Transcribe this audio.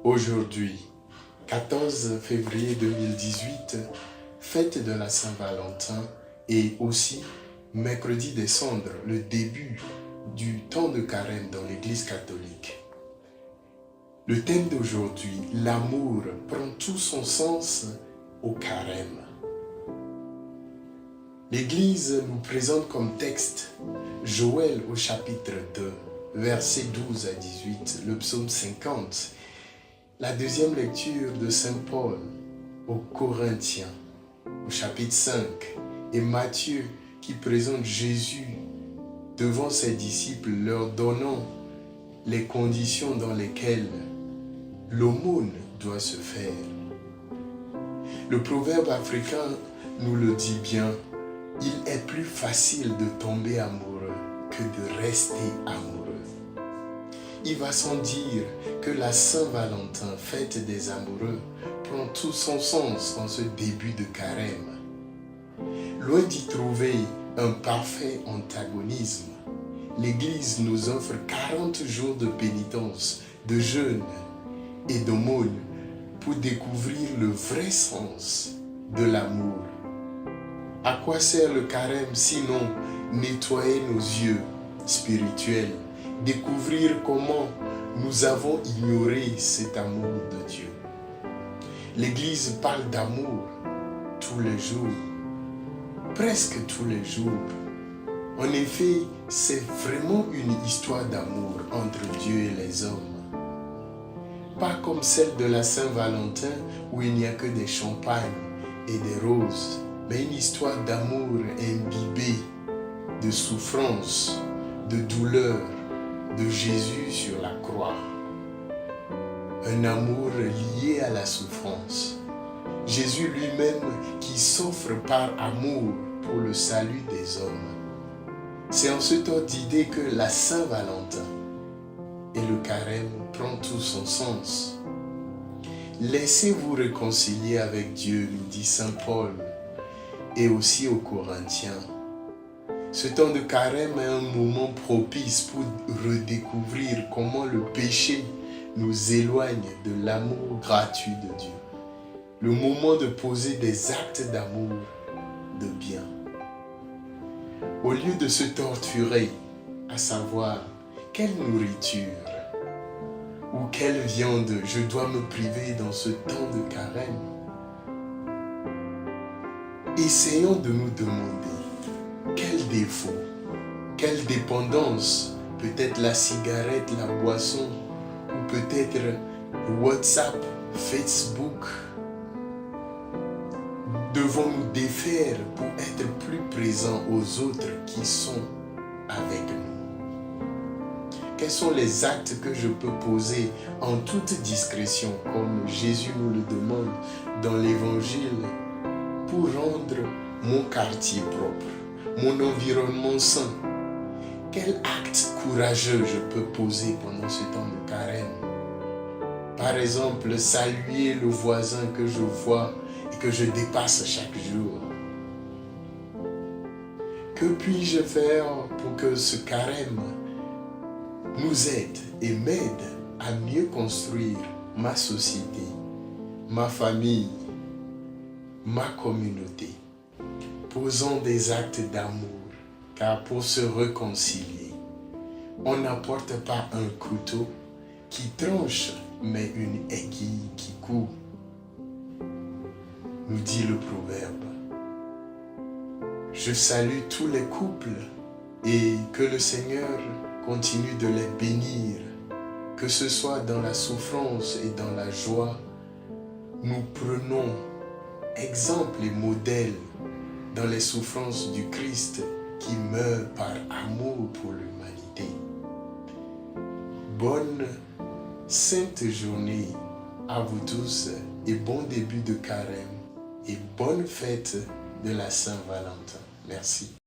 Aujourd'hui, 14 février 2018, fête de la Saint-Valentin et aussi mercredi des Cendres, le début du temps de carême dans l'Église catholique. Le thème d'aujourd'hui, l'amour, prend tout son sens au carême. L'Église nous présente comme texte Joël au chapitre 2, versets 12 à 18, le psaume 50, la deuxième lecture de Saint Paul aux Corinthiens, au chapitre 5, et Matthieu qui présente Jésus devant ses disciples, leur donnant les conditions dans lesquelles l'aumône doit se faire. Le proverbe africain nous le dit bien, il est plus facile de tomber amoureux que de rester amoureux. Il va sans dire que la Saint-Valentin, fête des amoureux, prend tout son sens en ce début de carême. Loin d'y trouver un parfait antagonisme, l'Église nous offre 40 jours de pénitence, de jeûne et d'aumône pour découvrir le vrai sens de l'amour. À quoi sert le carême sinon nettoyer nos yeux spirituels, découvrir comment nous avons ignoré cet amour de Dieu. L'Église parle d'amour tous les jours, presque tous les jours. En effet, c'est vraiment une histoire d'amour entre Dieu et les hommes. Pas comme celle de la Saint-Valentin où il n'y a que des champagnes et des roses, mais une histoire d'amour imbibée de souffrance, de douleur, de Jésus sur la croix. Un amour lié à la souffrance. Jésus lui-même qui s'offre par amour pour le salut des hommes. C'est en ce temps d'idée que la Saint-Valentin et le carême prend tout son sens. Laissez-vous réconcilier avec Dieu, nous dit Saint Paul, et aussi aux Corinthiens. Ce temps de carême est un moment propice pour redécouvrir comment le péché nous éloigne de l'amour gratuit de Dieu. Le moment de poser des actes d'amour, de bien. Au lieu de se torturer, à savoir quelle nourriture ou quelle viande je dois me priver dans ce temps de carême, essayons de nous demander quel défaut, quelle dépendance, peut-être la cigarette, la boisson, ou peut-être WhatsApp, Facebook, devons-nous défaire pour être plus présents aux autres qui sont avec nous? Quels sont les actes que je peux poser en toute discrétion, comme Jésus nous le demande dans l'Évangile, pour rendre mon quartier propre, mon environnement sain? Quel acte courageux je peux poser pendant ce temps de carême? Par exemple, saluer le voisin que je vois et que je dépasse chaque jour. Que puis-je faire pour que ce carême nous aide et m'aide à mieux construire ma société, ma famille, ma communauté? Posons des actes d'amour, car pour se réconcilier, on n'apporte pas un couteau qui tranche, mais une aiguille qui coupe, nous dit le proverbe. Je salue tous les couples et que le Seigneur continue de les bénir, que ce soit dans la souffrance et dans la joie. Nous prenons exemple et modèle dans les souffrances du Christ qui meurt par amour pour l'humanité. Bonne sainte journée à vous tous et bon début de carême et bonne fête de la Saint-Valentin. Merci.